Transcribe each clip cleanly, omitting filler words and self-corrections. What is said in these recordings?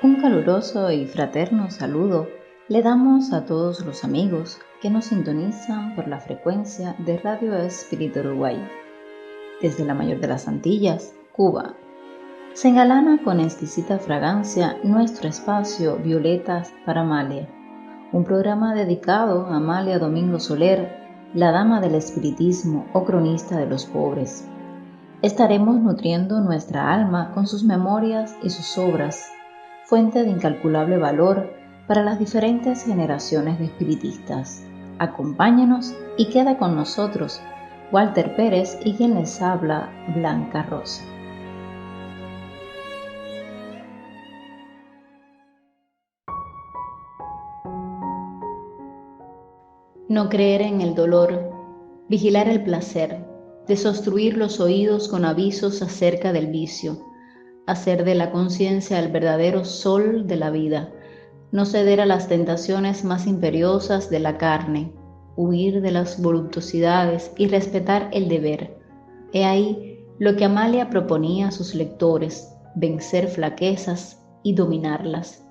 Un caluroso y fraterno saludo le damos a todos los amigos que nos sintonizan por la frecuencia de Radio Espíritu Uruguay. Desde la mayor de las Antillas, Cuba, se engalana con exquisita fragancia nuestro espacio Violetas para Amalia, un programa dedicado a Amalia Domingo Soler, la dama del espiritismo o cronista de los pobres. Estaremos nutriendo nuestra alma con sus memorias y sus obras, fuente de incalculable valor para las diferentes generaciones de espiritistas. Acompáñanos y queda con nosotros Walter Pérez y quien les habla, Blanca Rosa. No creer en el dolor, vigilar el placer, desobstruir los oídos con avisos acerca del vicio, hacer de la conciencia el verdadero sol de la vida, no ceder a las tentaciones más imperiosas de la carne, huir de las voluptuosidades y respetar el deber. He ahí lo que Amalia proponía a sus lectores, vencer flaquezas y dominarlas.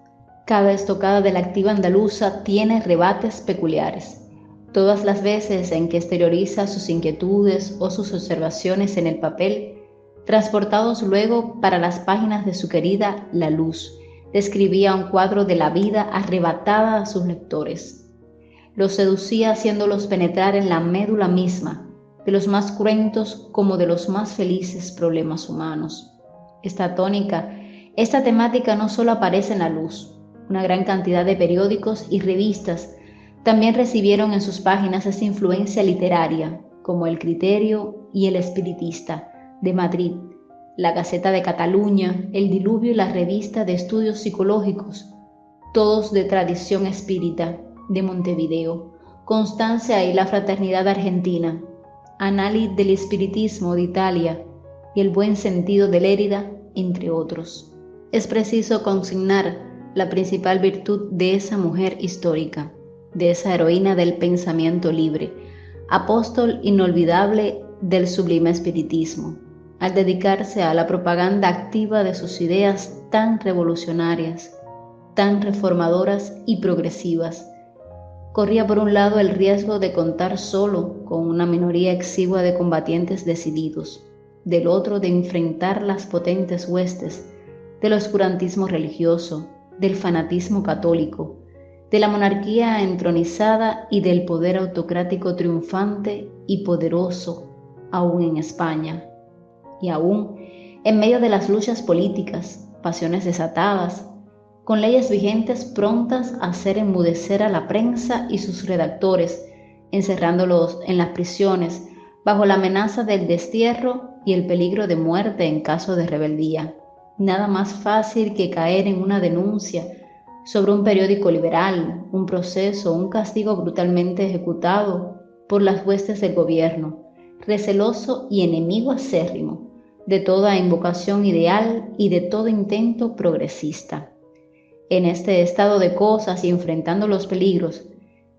Cada estocada de la activa andaluza tiene rebates peculiares. Todas las veces en que exterioriza sus inquietudes o sus observaciones en el papel, transportados luego para las páginas de su querida La Luz, describía un cuadro de la vida arrebatada a sus lectores. Los seducía haciéndolos penetrar en la médula misma, de los más cruentos como de los más felices problemas humanos. Esta temática no solo aparece en La Luz, una gran cantidad de periódicos y revistas también recibieron en sus páginas esa influencia literaria, como El Criterio y El Espiritista de Madrid, la Gaceta de Cataluña, El Diluvio y la Revista de Estudios Psicológicos, todos de tradición espírita, de Montevideo, Constancia y la Fraternidad Argentina, Análisis del Espiritismo de Italia y El Buen Sentido de Lérida, entre otros. Es preciso consignar la principal virtud de esa mujer histórica, de esa heroína del pensamiento libre, apóstol inolvidable del sublime espiritismo, al dedicarse a la propaganda activa de sus ideas tan revolucionarias, tan reformadoras y progresivas. Corría por un lado el riesgo de contar solo con una minoría exigua de combatientes decididos, del otro de enfrentar las potentes huestes del oscurantismo religioso, del fanatismo católico, de la monarquía entronizada y del poder autocrático triunfante y poderoso aún en España. Y aún, en medio de las luchas políticas, pasiones desatadas, con leyes vigentes prontas a hacer enmudecer a la prensa y sus redactores, encerrándolos en las prisiones bajo la amenaza del destierro y el peligro de muerte en caso de rebeldía. Nada más fácil que caer en una denuncia sobre un periódico liberal, un proceso, un castigo brutalmente ejecutado por las huestes del gobierno, receloso y enemigo acérrimo de toda invocación ideal y de todo intento progresista. En este estado de cosas y enfrentando los peligros,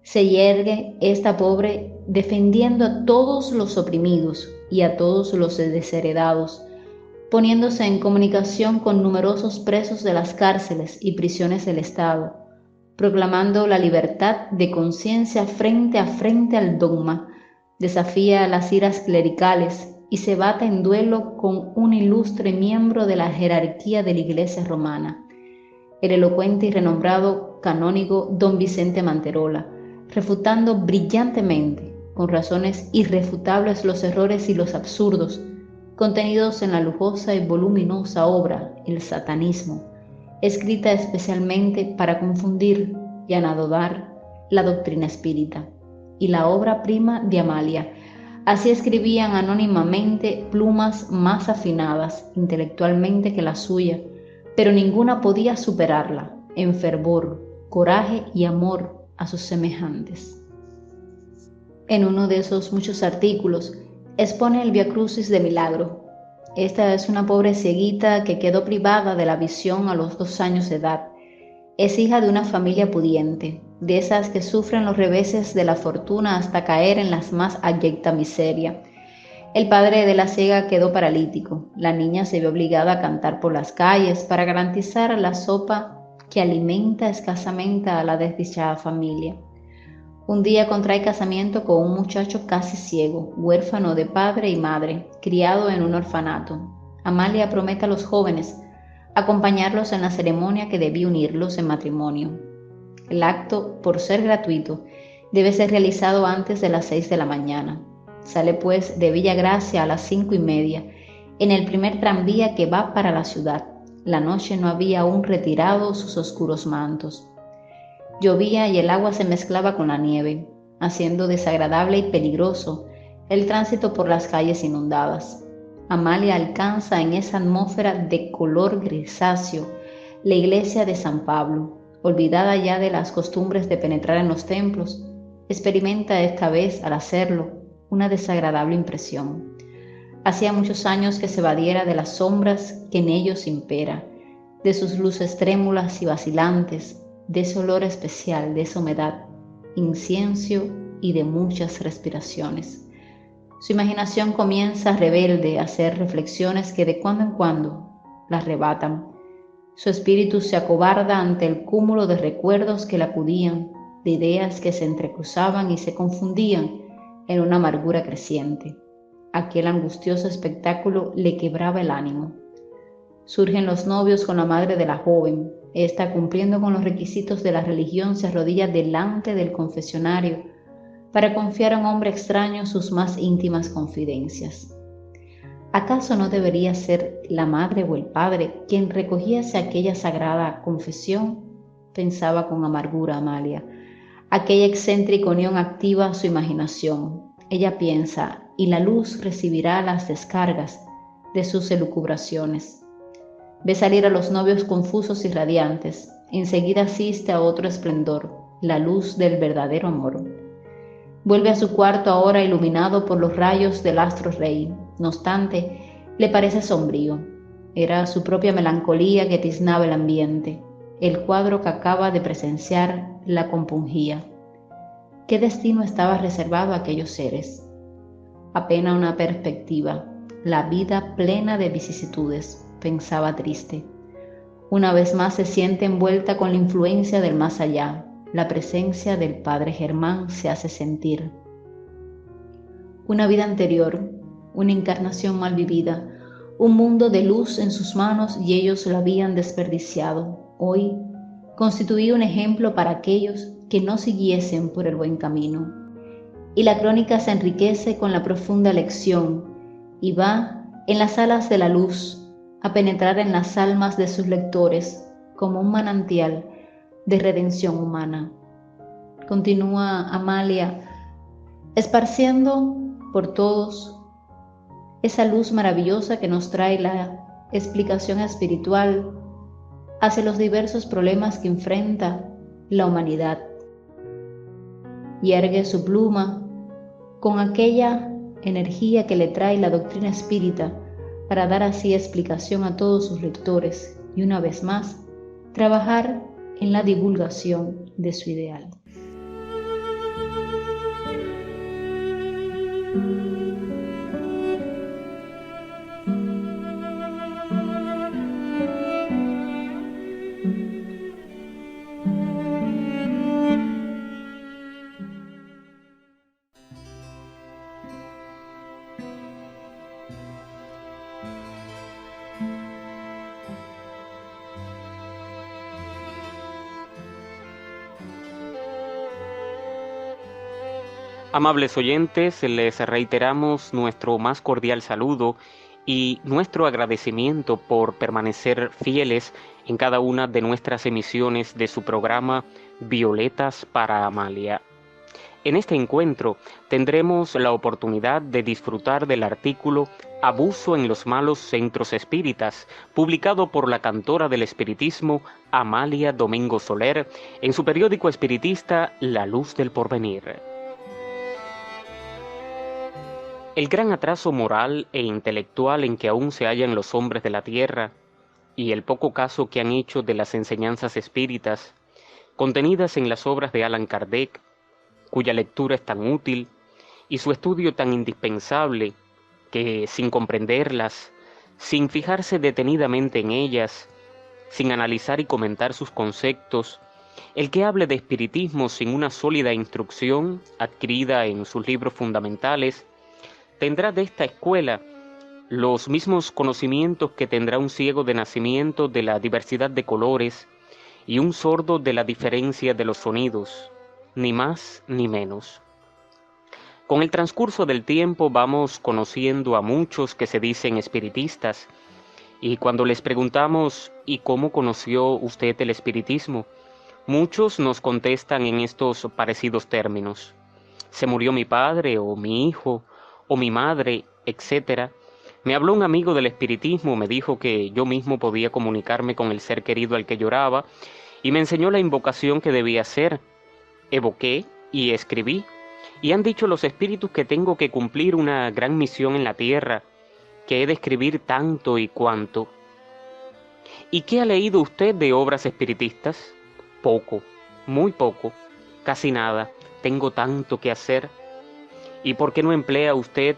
se yergue esta pobre defendiendo a todos los oprimidos y a todos los desheredados, poniéndose en comunicación con numerosos presos de las cárceles y prisiones del Estado, proclamando la libertad de conciencia frente a frente al dogma, desafía las iras clericales y se bate en duelo con un ilustre miembro de la jerarquía de la Iglesia romana, el elocuente y renombrado canónigo don Vicente Manterola, refutando brillantemente, con razones irrefutables, los errores y los absurdos contenidos en la lujosa y voluminosa obra El Satanismo, escrita especialmente para confundir y anodar la doctrina espírita, y la obra prima de Amalia. Así escribían anónimamente plumas más afinadas intelectualmente que la suya, pero ninguna podía superarla en fervor, coraje y amor a sus semejantes. En uno de esos muchos artículos expone el Viacrucis de Milagro. Esta es una pobre cieguita que quedó privada de la visión a los 2 años de edad. Es hija de una familia pudiente, de esas que sufren los reveses de la fortuna hasta caer en la más abyecta miseria. El padre de la ciega quedó paralítico. La niña se vio obligada a cantar por las calles para garantizar la sopa que alimenta escasamente a la desdichada familia. Un día contrae casamiento con un muchacho casi ciego, huérfano de padre y madre, criado en un orfanato. Amalia promete a los jóvenes acompañarlos en la ceremonia que debía unirlos en matrimonio. El acto, por ser gratuito, debe ser realizado antes de las 6 de la mañana. Sale pues de Villa Gracia a las 5:30, en el primer tranvía que va para la ciudad. La noche no había aún retirado sus oscuros mantos. Llovía y el agua se mezclaba con la nieve, haciendo desagradable y peligroso el tránsito por las calles inundadas. Amalia alcanza en esa atmósfera de color grisáceo la iglesia de San Pablo. Olvidada ya de las costumbres de penetrar en los templos, experimenta esta vez, al hacerlo, una desagradable impresión. Hacía muchos años que se evadiera de las sombras que en ellos impera, de sus luces trémulas y vacilantes, de ese olor especial, de esa humedad, incienso y de muchas respiraciones. Su imaginación comienza rebelde a hacer reflexiones que de cuando en cuando la arrebatan. Su espíritu se acobarda ante el cúmulo de recuerdos que le acudían, de ideas que se entrecruzaban y se confundían en una amargura creciente. Aquel angustioso espectáculo le quebraba el ánimo. Surgen los novios con la madre de la joven. Esta, cumpliendo con los requisitos de la religión, se arrodilla delante del confesionario para confiar a un hombre extraño sus más íntimas confidencias. ¿Acaso no debería ser la madre o el padre quien recogiese aquella sagrada confesión? Pensaba con amargura Amalia. Aquella excéntrica unión activa su imaginación. Ella piensa, y la luz recibirá las descargas de sus elucubraciones. Ve salir a los novios confusos y radiantes. Enseguida asiste a otro esplendor, la luz del verdadero amor. Vuelve a su cuarto ahora iluminado por los rayos del astro rey. No obstante, le parece sombrío. Era su propia melancolía que tiznaba el ambiente. El cuadro que acaba de presenciar la compungía. ¿Qué destino estaba reservado a aquellos seres? Apenas una perspectiva, la vida plena de vicisitudes, pensaba triste. Una vez más se siente envuelta con la influencia del más allá. La presencia del padre Germán se hace sentir. Una vida anterior, una encarnación mal vivida, un mundo de luz en sus manos y ellos la habían desperdiciado. Hoy constituía un ejemplo para aquellos que no siguiesen por el buen camino. Y la crónica se enriquece con la profunda lección y va en las alas de la luz a penetrar en las almas de sus lectores como un manantial de redención humana. Continúa Amalia, esparciendo por todos esa luz maravillosa que nos trae la explicación espiritual hacia los diversos problemas que enfrenta la humanidad. Y ergue su pluma con aquella energía que le trae la doctrina espírita para dar así explicación a todos sus lectores y una vez más trabajar en la divulgación de su ideal. Amables oyentes, les reiteramos nuestro más cordial saludo y nuestro agradecimiento por permanecer fieles en cada una de nuestras emisiones de su programa Violetas para Amalia. En este encuentro tendremos la oportunidad de disfrutar del artículo Abuso en los malos centros espíritas, publicado por la cantora del espiritismo Amalia Domingo Soler en su periódico espiritista La Luz del Porvenir. El gran atraso moral e intelectual en que aún se hallan los hombres de la tierra y el poco caso que han hecho de las enseñanzas espíritas contenidas en las obras de Allan Kardec, cuya lectura es tan útil y su estudio tan indispensable que, sin comprenderlas, sin fijarse detenidamente en ellas, sin analizar y comentar sus conceptos, el que hable de espiritismo sin una sólida instrucción adquirida en sus libros fundamentales, tendrá de esta escuela los mismos conocimientos que tendrá un ciego de nacimiento de la diversidad de colores y un sordo de la diferencia de los sonidos, ni más ni menos. Con el transcurso del tiempo vamos conociendo a muchos que se dicen espiritistas, y cuando les preguntamos ¿y cómo conoció usted el espiritismo?, muchos nos contestan en estos parecidos términos: se murió mi padre o mi hijo o mi madre, etc. Me habló un amigo del espiritismo, me dijo que yo mismo podía comunicarme con el ser querido al que lloraba y me enseñó la invocación que debía hacer. Evoqué y escribí, y han dicho los espíritus que tengo que cumplir una gran misión en la tierra, que he de escribir tanto y cuanto. ¿Y qué ha leído usted de obras espiritistas? Poco, muy poco, casi nada. Tengo tanto que hacer. ¿Y por qué no emplea usted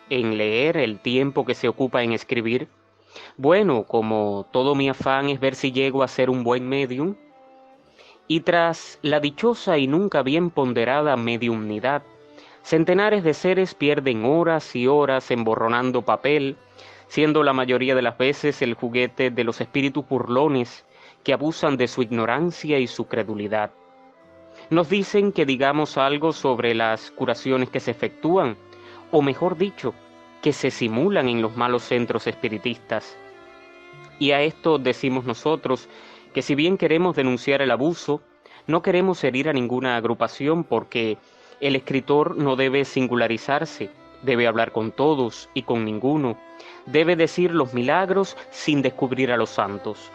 en leer el tiempo que se ocupa en escribir? Bueno, como todo mi afán es ver si llego a ser un buen médium, y tras la dichosa y nunca bien ponderada mediumnidad, centenares de seres pierden horas y horas emborronando papel, siendo la mayoría de las veces el juguete de los espíritus burlones que abusan de su ignorancia y su credulidad. Nos dicen que digamos algo sobre las curaciones que se efectúan, o mejor dicho, que se simulan en los malos centros espiritistas. Y a esto decimos nosotros que si bien queremos denunciar el abuso, no queremos herir a ninguna agrupación, porque el escritor no debe singularizarse, debe hablar con todos y con ninguno, debe decir los milagros sin descubrir a los santos.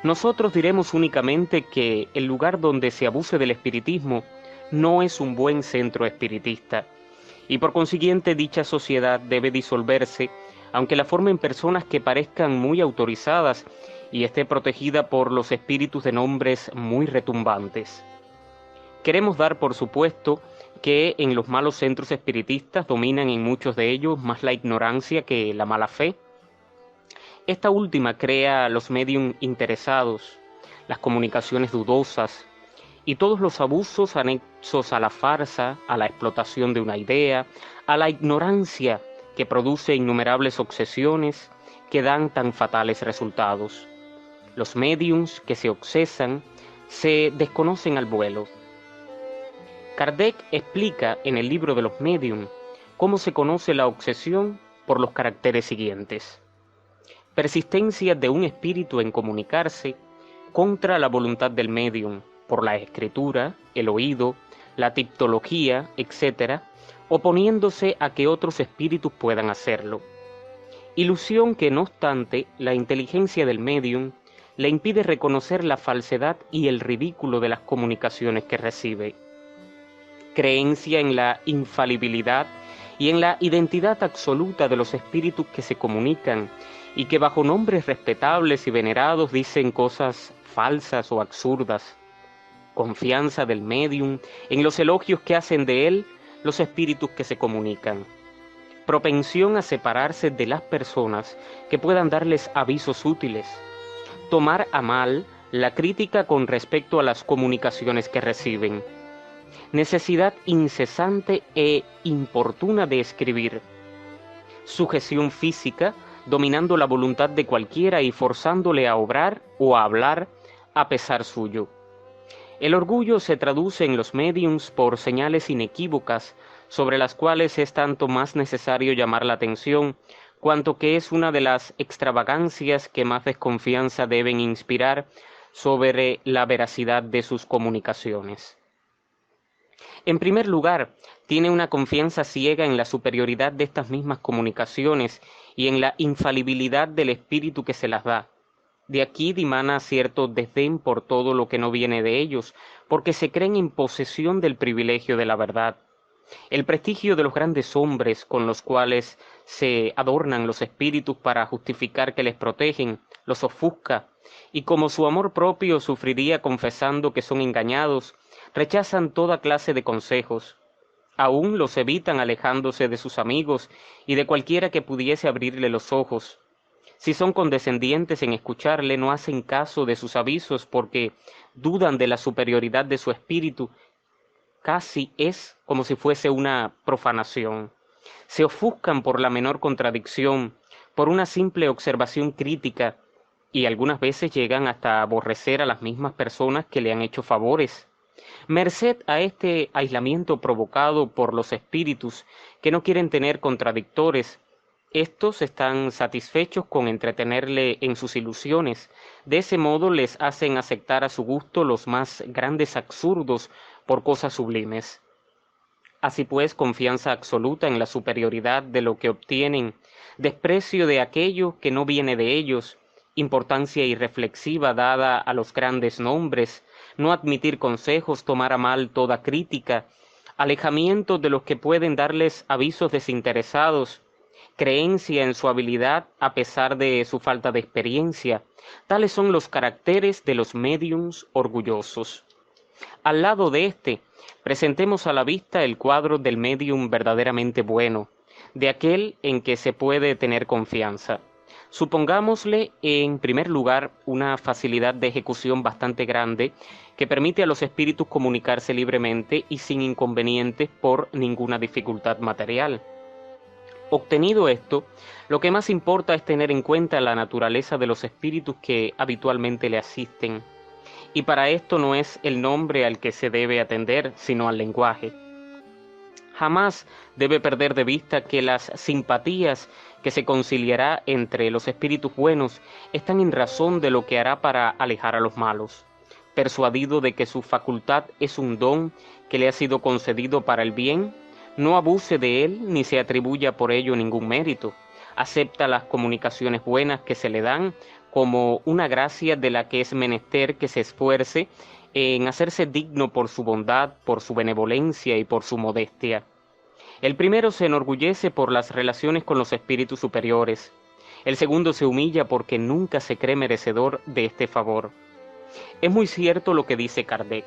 Nosotros diremos únicamente que el lugar donde se abuse del espiritismo no es un buen centro espiritista, y por consiguiente dicha sociedad debe disolverse, aunque la formen personas que parezcan muy autorizadas y esté protegida por los espíritus de nombres muy retumbantes. Queremos dar por supuesto que en los malos centros espiritistas dominan en muchos de ellos más la ignorancia que la mala fe. Esta última crea los medium interesados, las comunicaciones dudosas y todos los abusos anexos a la farsa, a la explotación de una idea, a la ignorancia que produce innumerables obsesiones que dan tan fatales resultados. Los mediums que se obsesan se desconocen al vuelo. Kardec explica en el libro de los medium cómo se conoce la obsesión por los caracteres siguientes: persistencia de un espíritu en comunicarse contra la voluntad del medium, por la escritura, el oído, la tiptología, etc., oponiéndose a que otros espíritus puedan hacerlo. Ilusión que, no obstante, la inteligencia del medium le impide reconocer la falsedad y el ridículo de las comunicaciones que recibe. Creencia en la infalibilidad y en la identidad absoluta de los espíritus que se comunican y que bajo nombres respetables y venerados dicen cosas falsas o absurdas. Confianza del médium en los elogios que hacen de él los espíritus que se comunican. Propensión a separarse de las personas que puedan darles avisos útiles. Tomar a mal la crítica con respecto a las comunicaciones que reciben. Necesidad incesante e importuna de escribir. Sujeción física, dominando la voluntad de cualquiera y forzándole a obrar o a hablar a pesar suyo. El orgullo se traduce en los médiums por señales inequívocas sobre las cuales es tanto más necesario llamar la atención, cuanto que es una de las extravagancias que más desconfianza deben inspirar sobre la veracidad de sus comunicaciones. En primer lugar, tiene una confianza ciega en la superioridad de estas mismas comunicaciones y en la infalibilidad del espíritu que se las da. De aquí dimana cierto desdén por todo lo que no viene de ellos, porque se creen en posesión del privilegio de la verdad. El prestigio de los grandes hombres con los cuales se adornan los espíritus para justificar que les protegen, los ofusca, y como su amor propio sufriría confesando que son engañados, rechazan toda clase de consejos. Aún los evitan alejándose de sus amigos y de cualquiera que pudiese abrirle los ojos. Si son condescendientes en escucharle, no hacen caso de sus avisos porque dudan de la superioridad de su espíritu. Casi es como si fuese una profanación. Se ofuscan por la menor contradicción, por una simple observación crítica, y algunas veces llegan hasta aborrecer a las mismas personas que le han hecho favores. Merced a este aislamiento provocado por los espíritus que no quieren tener contradictores, estos están satisfechos con entretenerle en sus ilusiones. De ese modo les hacen aceptar a su gusto los más grandes absurdos por cosas sublimes. Así pues, confianza absoluta en la superioridad de lo que obtienen, desprecio de aquello que no viene de ellos, importancia irreflexiva dada a los grandes nombres, no admitir consejos, tomar a mal toda crítica, alejamiento de los que pueden darles avisos desinteresados, creencia en su habilidad a pesar de su falta de experiencia. Tales son los caracteres de los médiums orgullosos. Al lado de este, presentemos a la vista el cuadro del médium verdaderamente bueno, de aquel en que se puede tener confianza. Supongámosle, en primer lugar, una facilidad de ejecución bastante grande que permite a los espíritus comunicarse libremente y sin inconvenientes por ninguna dificultad material. Obtenido esto, lo que más importa es tener en cuenta la naturaleza de los espíritus que habitualmente le asisten. Y para esto no es el nombre al que se debe atender, sino al lenguaje. Jamás debe perder de vista que las simpatías que se conciliará entre los espíritus buenos están en razón de lo que hará para alejar a los malos. Persuadido de que su facultad es un don que le ha sido concedido para el bien, no abuse de él ni se atribuya por ello ningún mérito. Acepta las comunicaciones buenas que se le dan como una gracia de la que es menester que se esfuerce en hacerse digno por su bondad, por su benevolencia y por su modestia. El primero se enorgullece por las relaciones con los espíritus superiores. El segundo se humilla porque nunca se cree merecedor de este favor. Es muy cierto lo que dice Kardec.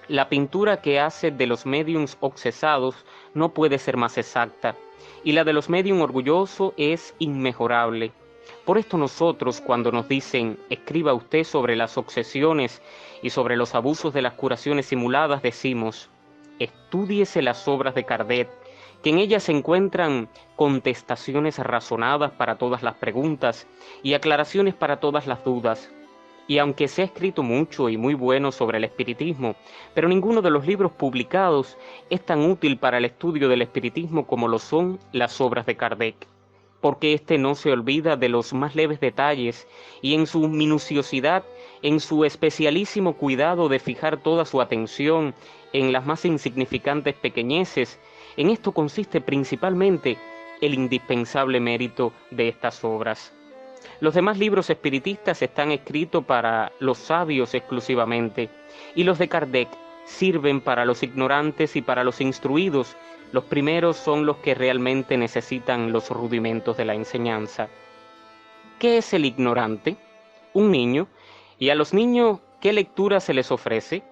La pintura que hace de los médiums obsesados no puede ser más exacta, y la de los médiums orgullosos es inmejorable. Por esto nosotros, cuando nos dicen, escriba usted sobre las obsesiones y sobre los abusos de las curaciones simuladas, decimos, estúdiese las obras de Kardec, que en ellas se encuentran contestaciones razonadas para todas las preguntas y aclaraciones para todas las dudas. Y aunque se ha escrito mucho y muy bueno sobre el espiritismo, pero ninguno de los libros publicados es tan útil para el estudio del espiritismo como lo son las obras de Kardec, porque éste no se olvida de los más leves detalles y en su minuciosidad, en su especialísimo cuidado de fijar toda su atención en las más insignificantes pequeñeces, en esto consiste principalmente el indispensable mérito de estas obras. Los demás libros espiritistas están escritos para los sabios exclusivamente, y los de Kardec sirven para los ignorantes y para los instruidos. Los primeros son los que realmente necesitan los rudimentos de la enseñanza. ¿Qué es el ignorante? Un niño. ¿Y a los niños qué lectura se les ofrece?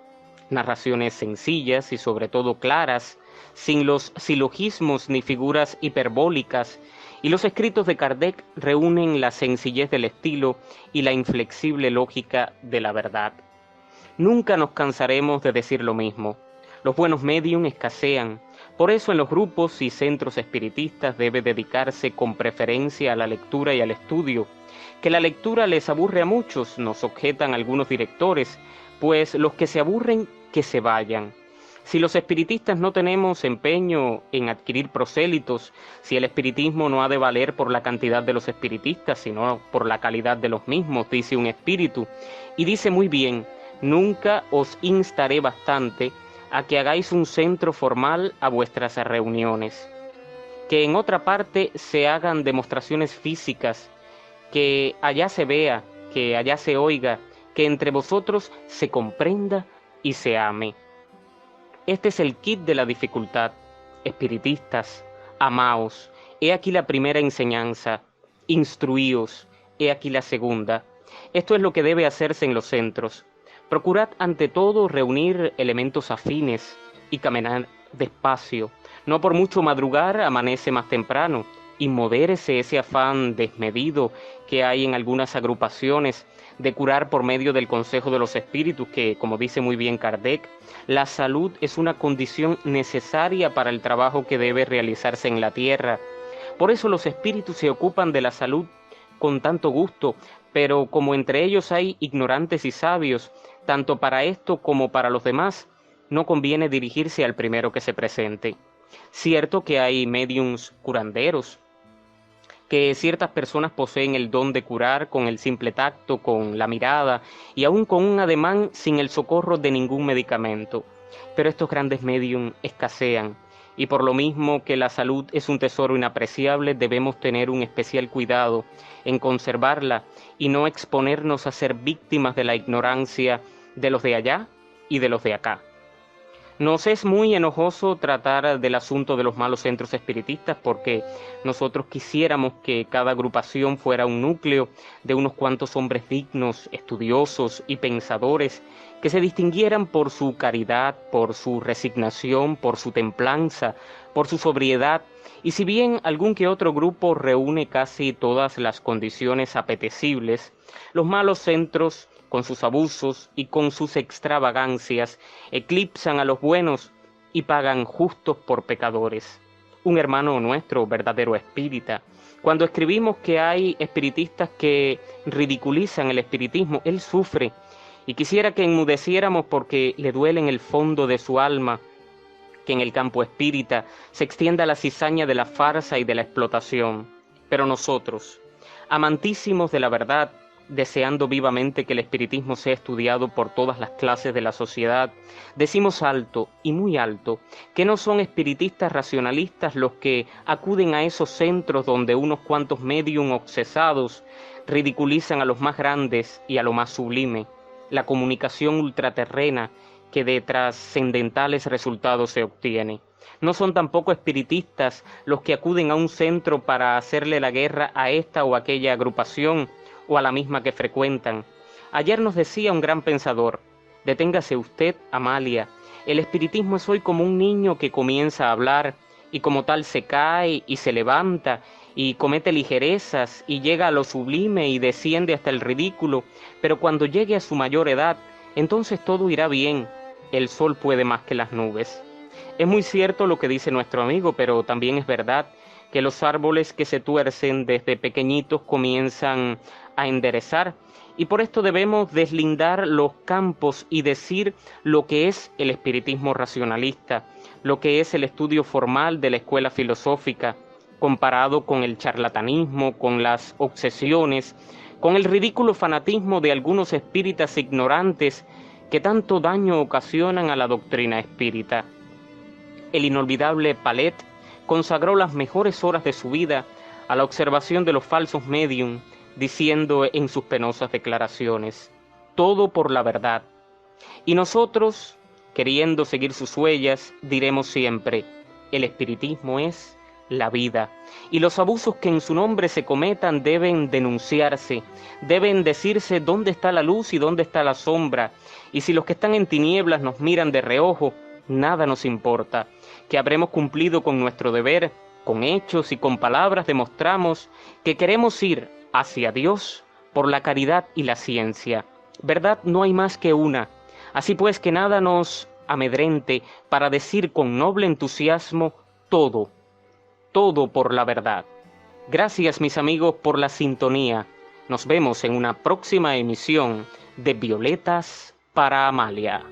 Narraciones sencillas y sobre todo claras, sin los silogismos ni figuras hiperbólicas, y los escritos de Kardec reúnen la sencillez del estilo y la inflexible lógica de la verdad. Nunca nos cansaremos de decir lo mismo. Los buenos médium escasean. Por eso en los grupos y centros espiritistas debe dedicarse con preferencia a la lectura y al estudio. Que la lectura les aburre a muchos, nos objetan algunos directores, pues los que se aburren, que se vayan. Si los espiritistas no tenemos empeño en adquirir prosélitos, si el espiritismo no ha de valer por la cantidad de los espiritistas, sino por la calidad de los mismos, dice un espíritu, y dice muy bien, nunca os instaré bastante a que hagáis un centro formal a vuestras reuniones, que en otra parte se hagan demostraciones físicas, que allá se vea, que allá se oiga, que entre vosotros se comprenda y se ame. Este es el kit de la dificultad. Espiritistas, amaos, he aquí la primera enseñanza, instruíos, he aquí la segunda. Esto es lo que debe hacerse en los centros. Procurad ante todo reunir elementos afines y caminar despacio. No por mucho madrugar amanece más temprano. y modérese ese afán desmedido que hay en algunas agrupaciones de curar por medio del consejo de los espíritus, que, como dice muy bien Kardec, la salud es una condición necesaria para el trabajo que debe realizarse en la tierra. Por eso los espíritus se ocupan de la salud con tanto gusto, pero como entre ellos hay ignorantes y sabios, tanto para esto como para los demás, no conviene dirigirse al primero que se presente. Cierto que hay médiums curanderos, que ciertas personas poseen el don de curar con el simple tacto, con la mirada y aún con un ademán sin el socorro de ningún medicamento. Pero estos grandes médiums escasean, y por lo mismo que la salud es un tesoro inapreciable, debemos tener un especial cuidado en conservarla y no exponernos a ser víctimas de la ignorancia de los de allá y de los de acá. Nos es muy enojoso tratar del asunto de los malos centros espiritistas, porque nosotros quisiéramos que cada agrupación fuera un núcleo de unos cuantos hombres dignos, estudiosos y pensadores, que se distinguieran por su caridad, por su resignación, por su templanza, por su sobriedad. Y si bien algún que otro grupo reúne casi todas las condiciones apetecibles, los malos centros, con sus abusos y con sus extravagancias, eclipsan a los buenos y pagan justos por pecadores. Un hermano nuestro, verdadero espírita, cuando escribimos que hay espiritistas que ridiculizan el espiritismo, él sufre y quisiera que enmudeciéramos porque le duele en el fondo de su alma que en el campo espírita se extienda la cizaña de la farsa y de la explotación. Pero nosotros, amantísimos de la verdad, deseando vivamente que el espiritismo sea estudiado por todas las clases de la sociedad, decimos alto y muy alto que no son espiritistas racionalistas los que acuden a esos centros donde unos cuantos médium obsesados ridiculizan a los más grandes y a lo más sublime, la comunicación ultraterrena que de trascendentales resultados se obtiene. No son tampoco espiritistas los que acuden a un centro para hacerle la guerra a esta o aquella agrupación o a la misma que frecuentan. Ayer nos decía un gran pensador: deténgase usted, Amalia, el espiritismo es hoy como un niño que comienza a hablar y como tal se cae y se levanta y comete ligerezas y llega a lo sublime y desciende hasta el ridículo, pero cuando llegue a su mayor edad, entonces todo irá bien, el sol puede más que las nubes. Es muy cierto lo que dice nuestro amigo, pero también es verdad que los árboles que se tuercen desde pequeñitos comienzan a enderezar, y por esto debemos deslindar los campos y decir lo que es el espiritismo racionalista, lo que es el estudio formal de la escuela filosófica, comparado con el charlatanismo, con las obsesiones, con el ridículo fanatismo de algunos espíritas ignorantes que tanto daño ocasionan a la doctrina espírita. El inolvidable Palet consagró las mejores horas de su vida a la observación de los falsos médium, diciendo en sus penosas declaraciones: todo por la verdad. Y nosotros, queriendo seguir sus huellas, diremos siempre: el espiritismo es la vida, y los abusos que en su nombre se cometan deben denunciarse, deben decirse dónde está la luz y dónde está la sombra, y si los que están en tinieblas nos miran de reojo, nada nos importa, que habremos cumplido con nuestro deber, con hechos y con palabras demostramos que queremos ir hacia Dios por la caridad y la ciencia. Verdad no hay más que una, así pues que nada nos amedrente para decir con noble entusiasmo todo, todo por la verdad. Gracias, mis amigos, por la sintonía. Nos vemos en una próxima emisión de Violetas para Amalia.